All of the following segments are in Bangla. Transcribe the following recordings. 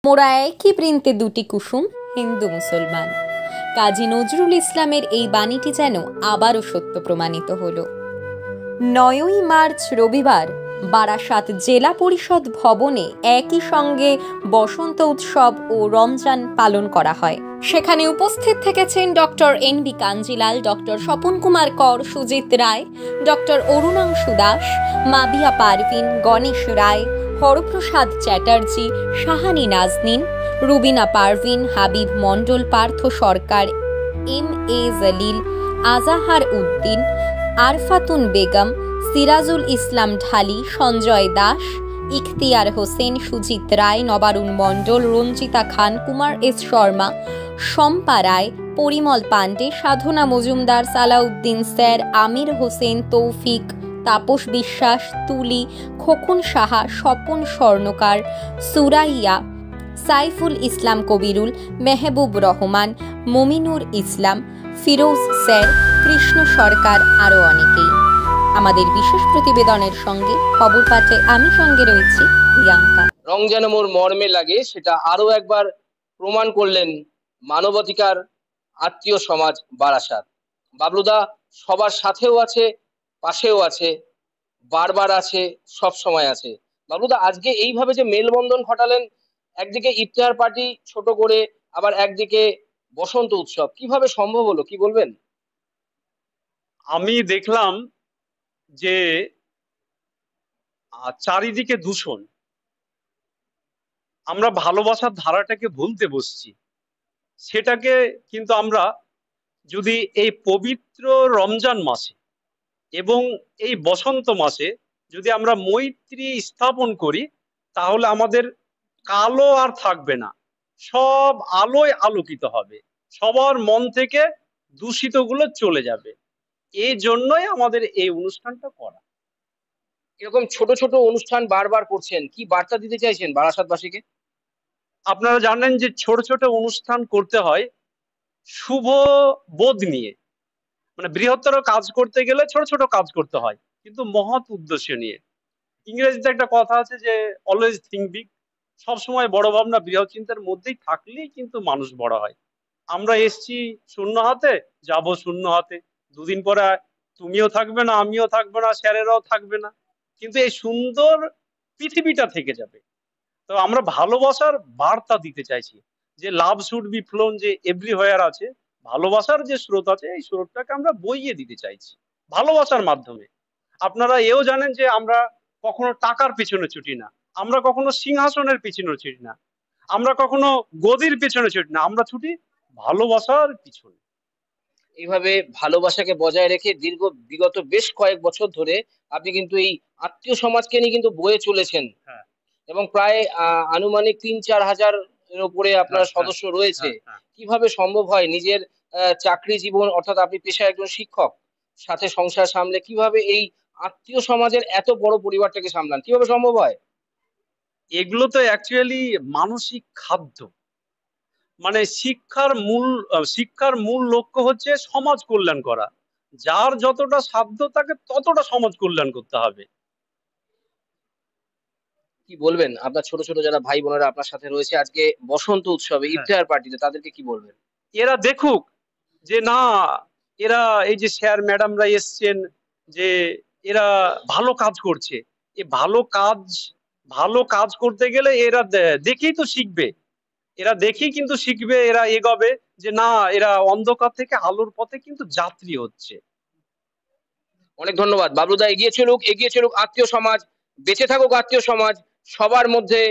মোরা একই বৃন্তে দুটি কুসুম, হিন্দু মুসলমান। কাজী নজরুল ইসলামের এই বাণীটি যেন আবারও সত্য প্রমাণিত হলো। 9ই মার্চ রবিবার বারাসাত জেলা পরিষদ ভবনে একই সঙ্গে বসন্ত উৎসব ও রমজান পালন করা হয়। সেখানে উপস্থিত থেকেছেন doctor NB. Kanjilal, doctor Swapan Kumar কর, সুজিত রায়, ডক্টর অরুণাংশু দাস, মাবিয়া পারভিন, গণেশ রায়, হরপ্রসাদ চ্যাটার্জি, শাহানি নাজনীন, রুবিনা পারভিন, হাবিব মণ্ডল, পার্থ সরকার, এম.এ. জলিল, আজাহার উদ্দিন, আরফাতুন বেগম, সিরাজুল ইসলাম ঢালি, সঞ্জয় দাস, ইখতিয়ার হোসেন, সুজিত রায়, নবারুণ মণ্ডল, রঞ্জিতা খান, কুমার এস শর্মা, শম্পা রায়, পরিমল পাণ্ডে, সাধনা মজুমদার, সালাউদ্দিন স্যার, আমির হোসেন, তৌফিক, তাপস বিশ্বাস, তুলি, খোকন সাহা, স্বপন স্বর্ণকার, সুরাইয়া, সাইফুল ইসলাম কবিরুল, মেহবুব রহমান, মমিনুর ইসলাম, ফিরোজ স্যার, কৃষ্ণ সরকার, আরও অনেকেই। আমাদের বিশেষ প্রতিবেদনের সঙ্গে খবর পাঠে আমি সঙ্গে রয়েছি প্রিয়াঙ্কা। রং যেন মোর মর্মে লাগে, সেটা আরো একবার প্রমাণ করলেন মানবাধিকার আত্মীয় সমাজ বারাসাত। বাবলুদা সবার সাথেও আছে, পাশেও আছে, বারবার আছে, সব সময় আছে। বাবলুদা আজকে এইভাবে যে মেলবন্ধন ঘটালেন, একদিকে ইফতার পার্টি ছোট করে, আবার একদিকে বসন্ত উৎসব, কিভাবে সম্ভব হলো, কি বলবেন? আমি দেখলাম যে চারিদিকে দূষণ, আমরা ভালোবাসার ধারাটাকে ভুলতে বসছি। সেটাকে কিন্তু আমরা যদি এই পবিত্র রমজান মাসে এবং এই বসন্ত মাসে যদি আমরা মৈত্রী স্থাপন করি, তাহলে আমাদের কালো আর থাকবে না, সব আলোয় আলোকিত হবে, সবার মন থেকে দূষিত গুলো চলে যাবে। এই জন্যই আমাদের এই অনুষ্ঠানটা করা। এরকম ছোট ছোট অনুষ্ঠান বারবার করছেন, কি বার্তা দিতে চাইছেন বারাসাতবাসীকে? আপনারা জানেন যে ছোট ছোট অনুষ্ঠান করতে হয় শুভ বোধ নিয়ে, মানে বৃহত্তর কাজ করতে গেলে ছোট ছোট কাজ করতে হয়, কিন্তু মহৎ উদ্দেশ্য নিয়ে। ইংরেজিতে একটা কথা আছে যে অলওয়েজ থিঙ্ক বিগ, সবসময় বড় ভাবনা বৃহৎ চিন্তার মধ্যেই থাকলেই কিন্তু মানুষ বড় হয়। আমরা এসছি শূন্য হাতে, যাব শূন্য হাতে। দুদিন পরে তুমিও থাকবে না, আমিও থাকবে না, স্যারেরাও থাকবে না, কিন্তু এই সুন্দর পৃথিবীটা থেকে যাবে। তো আমরা ভালোবাসার বার্তা দিতে চাইছি যে লাভ শুড বি ফ্লোন, যে এভরিহোয়ার আছে, ভালোবাসার যে স্রোত আছে, এই স্রোতটাকে আমরা বইয়ে দিতে চাইছি ভালোবাসার মাধ্যমে। আপনারা এও জানেন যে আমরা কখনো টাকার পিছনে ছুটি না, আমরা কখনো সিংহাসনের পিছনে ছুটি না, আমরা কখনো গদির পিছনে ছুটি না, আমরা ছুটি ভালোবাসার পিছনে। এইভাবে ভালোবাসাকে বজায় রেখে বিগত বেশ কয়েক বছর ধরে আপনি কিন্তু এই আত্মীয় সমাজকে নিয়ে কিন্তু বয়ে চলেছেন। হ্যাঁ। এবং প্রায় আনুমানিক 3-4 হাজার এর উপরে আপনার সদস্য রয়েছে। কিভাবে সম্ভব হয় নিজের চাকরি জীবন, অর্থাৎ আপনি পেশায় একজন শিক্ষক, সাথে সংসার সামলে কিভাবে এই আত্মীয় সমাজের এত বড় পরিবারটাকে সামলান, কিভাবে সম্ভব হয়? এগুলো তো অ্যাকচুয়ালি মানসিক খাদ্য। মানে শিক্ষার মূল লক্ষ্য হচ্ছে সমাজ কল্যাণ করা। যার যতটা সাধ্য তাকে ততটা সমাজ কল্যাণ করতে হবে। কি বলবেন আপনার ছোট ছোট যারা ভাই বোনেরা আপনার সাথে রয়েছে আজকে বসন্ত উৎসবে, ইফতার পার্টিতে, তাদেরকে কি বলবেন? এরা দেখুক যে না, এরা এই যে স্যার ম্যাডামরা এসছেন, যে এরা ভালো কাজ করছে। এ ভালো কাজ করতে গেলে এরা দেখেই তো শিখবে, এরা দেখেই কিন্তু শিখবে, এরা এগোবে যে না, এরা অন্ধকার থেকে আলোর পথে কিন্তু যাত্রী হচ্ছে। অনেক ধন্যবাদ বাবলুদা। এগিয়ে চলুক আত্মীয় সমাজ, বেঁচে থাকুক আত্মীয় সমাজ, সবার মধ্যে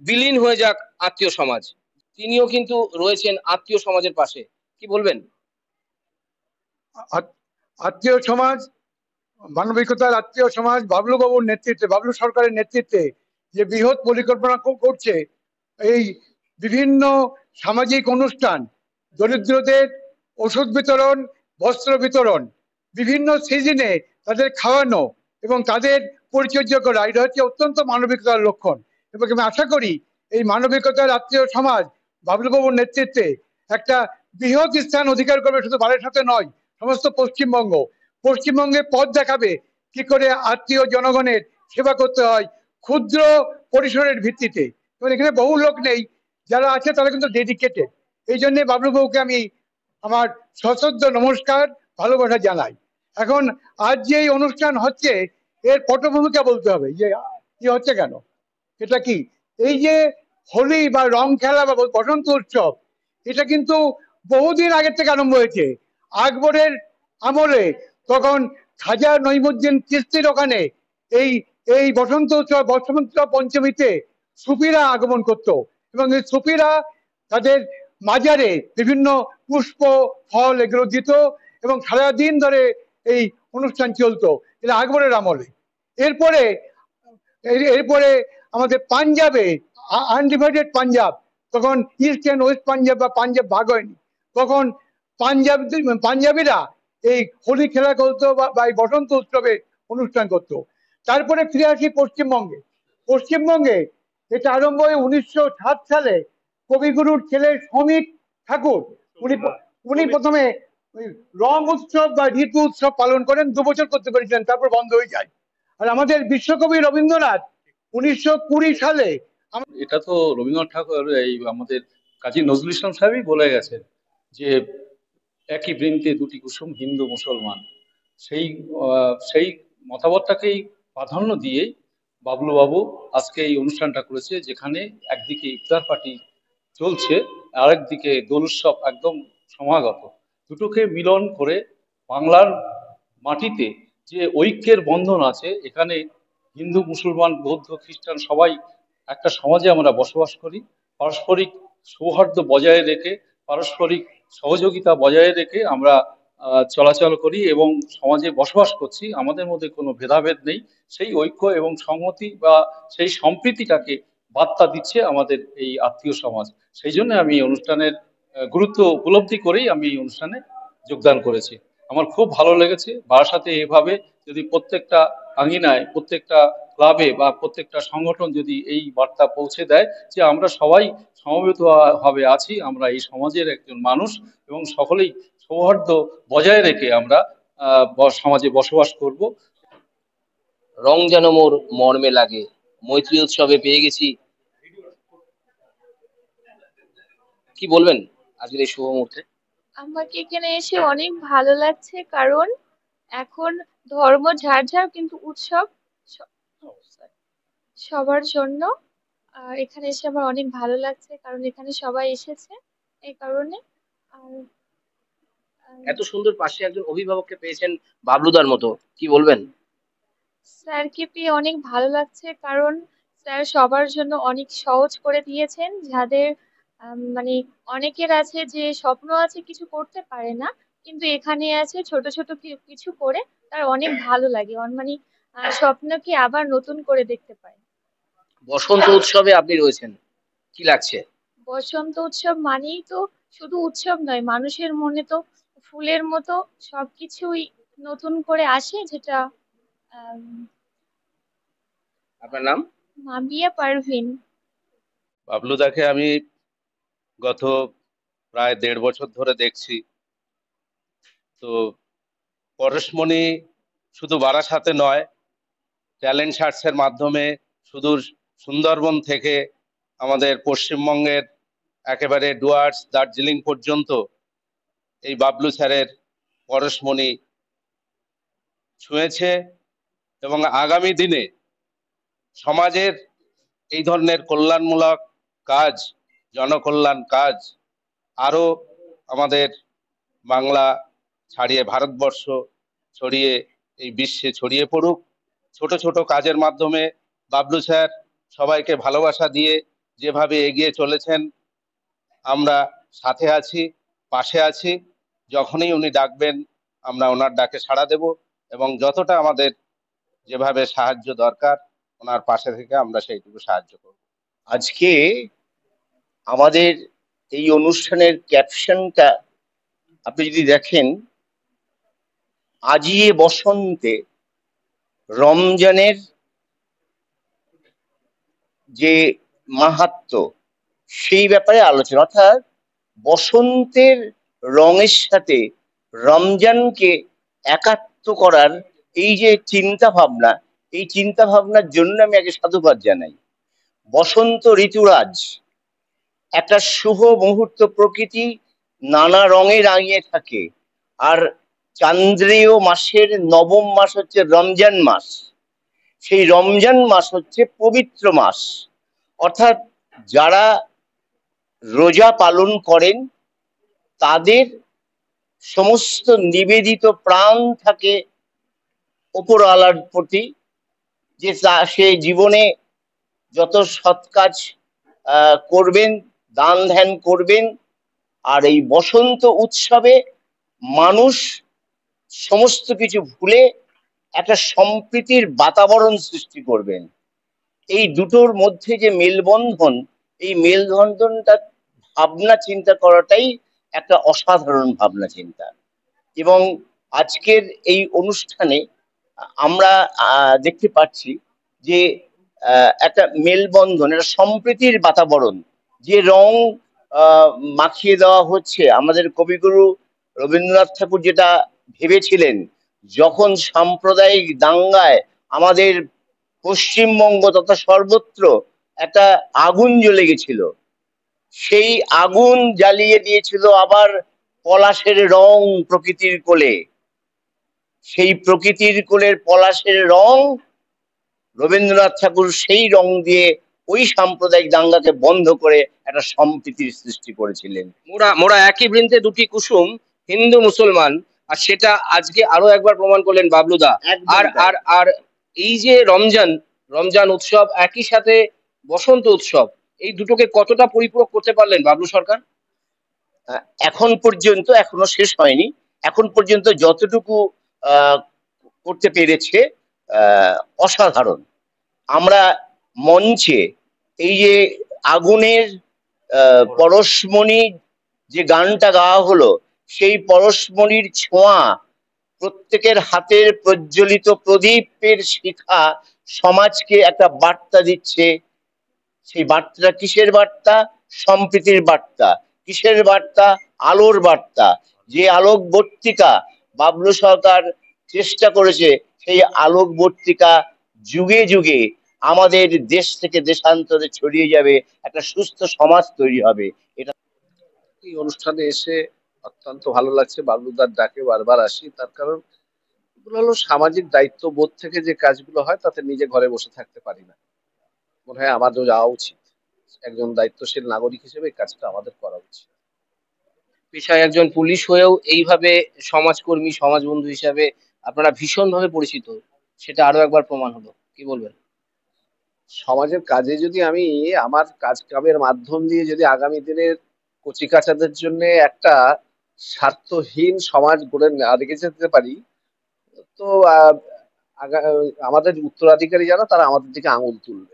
বিলীন হয়ে যাক আত্মীয় সমাজ। তিনিও কিন্তু রয়েছেন আত্মীয় সমাজের পাশে, কি বলবেন? আত্মীয় সমাজ, মানবিকতার আত্মীয় সমাজ বাবলু বাবুর নেতৃত্বে, বাবলু সরকারের নেতৃত্বে যে বৃহৎ পরিকল্পনা করছে, এই বিভিন্ন সামাজিক অনুষ্ঠান, দরিদ্রদের ওষুধ বিতরণ, বস্ত্র বিতরণ, বিভিন্ন সিজনে তাদের খাওয়ানো এবং তাদের পরিচর্যা করা, এটা হচ্ছে অত্যন্ত মানবিকতার লক্ষণ। এবং আমি আশা করি এই মানবিকতার আত্মীয় সমাজ বাবলু বাবুর নেতৃত্বে একটা বৃহৎ স্থান অধিকার করবে, শুধু ভারতের নয়, সমস্ত পশ্চিমবঙ্গে পথ দেখাবে কি করে আত্মীয় জনগণের সেবা করতে হয় ক্ষুদ্র পরিসরের ভিত্তিতে। এবং এখানে বহু লোক নেই যারা আছে তারা কিন্তু ডেডিকেটেড। এই জন্য বাবলুবাবুকে আমি আমার সশ্রদ্ধ নমস্কার, ভালোবাসা জানাই। এখন আজ যে এই অনুষ্ঠান হচ্ছে, এর পটভূমিকা বলতে হবে যে কি হচ্ছে কেন, এটা কি। এই যে হোলি বা রং খেলা বা বসন্ত উৎসব, এটা কিন্তু বহুদিন আগের থেকে আরম্ভ হয়েছে। আকবরের আমলে তখন খাজা নঈমুদ্দিন চিশতির ওখানে এই এই বসন্ত উৎসব, বসন্ত পঞ্চমীতে সুফিরা আগমন করত, এবং এই সুফিরা তাদের মাজারে বিভিন্ন পুষ্প ফল এগুলো দিত, এবং সারাদিন ধরে এই অনুষ্ঠান চলতো। এটা আকবরের আমলে। এরপরে এরপরে আমাদের পাঞ্জাবে, আনডিভাইডেড পাঞ্জাব, তখন ইস্ট অ্যান্ড ওয়েস্ট পাঞ্জাব বা পাঞ্জাব ভাগ হয়নি, তখন পাঞ্জাবিরা এই হোলি খেলা করতো বা এই বসন্ত উৎসবে অনুষ্ঠান করতো। তারপরে ফিরে আসি পশ্চিমবঙ্গে। পশ্চিমবঙ্গে এটা আরম্ভ হয় 1907 সালে। কবিগুরুর ছেলে শ্রমিক ঠাকুর, উনি উনি প্রথমে ওই রং উৎসব বা ঋতু উৎসব পালন করেন, 2 বছর করতে পেরেছিলেন, তারপর বন্ধ হয়ে যায়। আর আমাদের বিশ্বকবি রবীন্দ্রনাথ 1920 সালে, এটা তো রবীন্দ্রনাথ ঠাকুর এই আমাদের কাজী নজরুল ইসলাম সাহেবই বলে গেছেন যে একই বৃন্তে দুটি কুসুম হিন্দু মুসলমান। সেই মতামতটাকেই প্রাধান্য দিয়েই বাবলু বাবু আজকে এই অনুষ্ঠানটা করেছে, যেখানে একদিকে ইফতার পার্টি চলছে, আরেকদিকে দোল উৎসব একদম সমাগত। দুটোকে মিলন করে বাংলার মাটিতে যে ঐক্যের বন্ধন আছে, এখানে হিন্দু মুসলমান বৌদ্ধ খ্রিস্টান সবাই একটা সমাজে আমরা বসবাস করি, পারস্পরিক সৌহার্দ্য বজায় রেখে, পারস্পরিক সহযোগিতা বজায় রেখে আমরা চলাচল করি এবং সমাজে বসবাস করছি। আমাদের মধ্যে কোনো ভেদাভেদ নেই। সেই ঐক্য এবং সংহতি বা সেই সম্প্রীতিটাকে বার্তা দিচ্ছে আমাদের এই আত্মীয় সমাজ। সেই জন্য আমি এই অনুষ্ঠানের গুরুত্ব উপলব্ধি করেই আমি এই অনুষ্ঠানে যোগদান করেছি। আমার খুব ভালো লেগেছে। বারাসাতে এভাবে যদি প্রত্যেকটা আঙিনায়, প্রত্যেকটা ক্লাবে বা প্রত্যেকটা সংগঠন যদি এই বার্তা পৌঁছে দেয় যে আমরা সবাই সমবেত ভাবে আছি, আমরা এই সমাজের একজন মানুষ এবং সকলেই সৌহার্দ্য বজায় রেখে আমরা সমাজে বসবাস করব। রং যেন মোর মর্মে লাগে, মৈত্রী উৎসবে পেয়ে গেছি। কি বলবেন আজকের এই শুভ মুহূর্তে? আমাকে এখানে এসে অনেক ভালো লাগছে, কারণ এখন ধর্ম ঝাড় ঝাড়, কিন্তু উৎসব সবার জন্য। আর এখানে এসে আমার অনেক ভালো লাগছে, কারণ এখানে সবাই এসেছে এই কারণে। আর এত সুন্দর পাশে একজন অভিভাবককে পেয়েছেন বাবলুদার মতো, কি বলবেন? স্যারকে পেয়ে অনেক ভালো লাগছে, কারণ স্যার সবার জন্য অনেক সহজ করে দিয়েছেন। যাদের মানে অনেকের আছে যে স্বপ্ন আছে কিছু করতে পারে না, কিন্তু এখানে আছে ছোট ছোট কিছু করে তার অনেক ভালো লাগে, মানে স্বপ্নকে আবার নতুন করে দেখতে পায়। বসন্ত উৎসবে আপনি রয়েছেন, কি লাগছে? বসন্ত উৎসব মানেই তো শুধু উৎসব নয়, মানুষের মনে তো ফুলের মতো সবকিছুই নতুন করে আসে, যেটা আম, আপনার নাম? মাবিয়া পারভিন। বাবলুদাকে আমি গত প্রায় 1.5 বছর ধরে দেখছি। তো পরশমণি শুধু বারাসাতে নয়, ট্যালেন্ট সার্চের মাধ্যমে সুদূর সুন্দরবন থেকে আমাদের পশ্চিমবঙ্গের একেবারে ডুয়ার্স দার্জিলিং পর্যন্ত এই বাবলু স্যারের পরশমণি ছুঁয়েছে, এবং আগামী দিনে সমাজের এই ধরনের কল্যাণমূলক কাজ, জনকল্যাণ কাজ আরো আমাদের বাংলা ছাড়িয়ে ভারতবর্ষ ছড়িয়ে এই বিশ্বে ছড়িয়ে পড়ুক। ছোট ছোট কাজের মাধ্যমে বাবলু স্যার সবাইকে ভালোবাসা দিয়ে যেভাবে এগিয়ে চলেছেন, আমরা সাথে আছি, পাশে আছি। যখনই উনি ডাকবেন আমরা ওনার ডাকে সাড়া দেব, এবং যতটা আমাদের যেভাবে সাহায্য দরকার ওনার পাশে থেকে আমরা সেইটুকু সাহায্য করব। আজকে আমাদের এই অনুষ্ঠানের ক্যাপশনটা আপনি যদি দেখেন, আজিয়ে বসন্তে, রমজানের যে মাহাত্ম্য সেই ব্যাপারে আলোচনা, অর্থাৎ বসন্তের রঙের সাথে রমজানকে একাত্ম করার এই যে চিন্তা ভাবনা, এই চিন্তা ভাবনার জন্য আমি আগে সাধুবাদ জানাই। বসন্ত ঋতুরাজ, একটা শুভ মুহূর্ত, প্রকৃতি নানা রঙে রাঙিয়ে থাকে। আর চান্দ্রীয় মাসের নবম মাস হচ্ছে রমজান মাস। সেই রমজান মাস হচ্ছে পবিত্র মাস, অর্থাৎ যারা রোজা পালন করেন তাদের সমস্ত নিবেদিত প্রাণ থাকে উপরওয়ালার প্রতি, যে সে জীবনে যত সৎ কাজ করবেন, দান ধ্যান করবেন। আর এই বসন্ত উৎসবে মানুষ সমস্ত কিছু ভুলে একটা সম্প্রীতির বাতাবরণ সৃষ্টি করবেন। এই দুটোর মধ্যে যে মেলবন্ধন, এই মেলবন্ধনটা ভাবনা চিন্তা করাটাই একটা অসাধারণ ভাবনা চিন্তা। এবং আজকের এই অনুষ্ঠানে আমরা দেখতে পাচ্ছি যে একটা মেলবন্ধন, একটা সম্প্রীতির বাতাবরণ, যে রং মাখিয়ে দেওয়া হচ্ছে। আমাদের কবিগুরু রবীন্দ্রনাথ ঠাকুর যেটা ভেবেছিলেন, যখন সাম্প্রদায়িক দাঙ্গায় আমাদের পশ্চিমবঙ্গ তথা সর্বত্র একটা আগুন জ্বলে গেছিল, সেই আগুন জ্বালিয়ে দিয়েছিল আবার পলাশের রং প্রকৃতির কোলে। সেই প্রকৃতির কোলের পলাশের রং রবীন্দ্রনাথ ঠাকুর সেই রং দিয়ে ওই সাম্প্রদায়িক দাঙ্গাকে বন্ধ করে একটা সম্প্রীতির সৃষ্টি করেছিলেন। মোরা মোরা একই বৃন্তে দুটি কুসুম, হিন্দু মুসলমান, আর সেটা আজকে আরো একবার প্রমাণ করলেন বাবলুদা। একদম আর তাই। আর আর এই যে রমজান, রমজান উৎসব, একই সাথে বসন্ত উৎসব, এই দুটোকে কতটা পরিপূরক করতে পারলেন বাবলু সরকার? এখন পর্যন্ত, এখনো শেষ হয়নি, এখন পর্যন্ত যতটুকু করতে পেরেছে অসাধারণ। আমরা মঞ্চে এই যে আগুনের পরশমণি যে গানটা গাওয়া হলো, সেই পরশমণির ছোঁয়া, প্রত্যেকের হাতের প্রজ্বলিত প্রদীপের শিখা সমাজকে একটা বার্তা দিচ্ছে। সেই বার্তাটা কিসের বার্তা? সম্প্রীতির বার্তা। কিসের বার্তা? আলোর বার্তা। যে আলোকবর্তিকা বাবলু সরকার চেষ্টা করেছে, সেই আলোকবর্তিকা যুগে যুগে আমাদের দেশ থেকে দেশান্তরে ছড়িয়ে যাবে, একটা সুস্থ সমাজ তৈরি হবে। এটা এই অনুষ্ঠানে এসে অত্যন্ত ভালো লাগছে। বাবলুদার ডাকে বারবার আসি, তার কারণ এগুলো হলো সামাজিক দায়িত্ববোধ থেকে যে কাজগুলো হয়, তাতে নিজে ঘরে বসে থাকতে পারি না। মনে হয় আমাদেরও যাওয়া উচিত। একজন দায়িত্বশীল নাগরিক হিসেবে এই কাজটা আমাদের করা উচিত। পেশায় একজন পুলিশ হয়েও এইভাবে সমাজকর্মী, সমাজবন্ধু হিসাবে আপনারা ভীষণভাবে পরিচিত, সেটা আরো একবার প্রমাণ হলো। কি বলবেন? সমাজের কাজে যদি আমি আমার কাজ কামের মাধ্যম দিয়ে যদি আগামী দিনের কচিকাঁচাদের জন্য একটা স্বার্থহীন সমাজ গড়ে রেখে যেতে পারি, তো আমাদের উত্তরাধিকারী যারা, তারা আমাদের দিকে আঙুল তুলবে।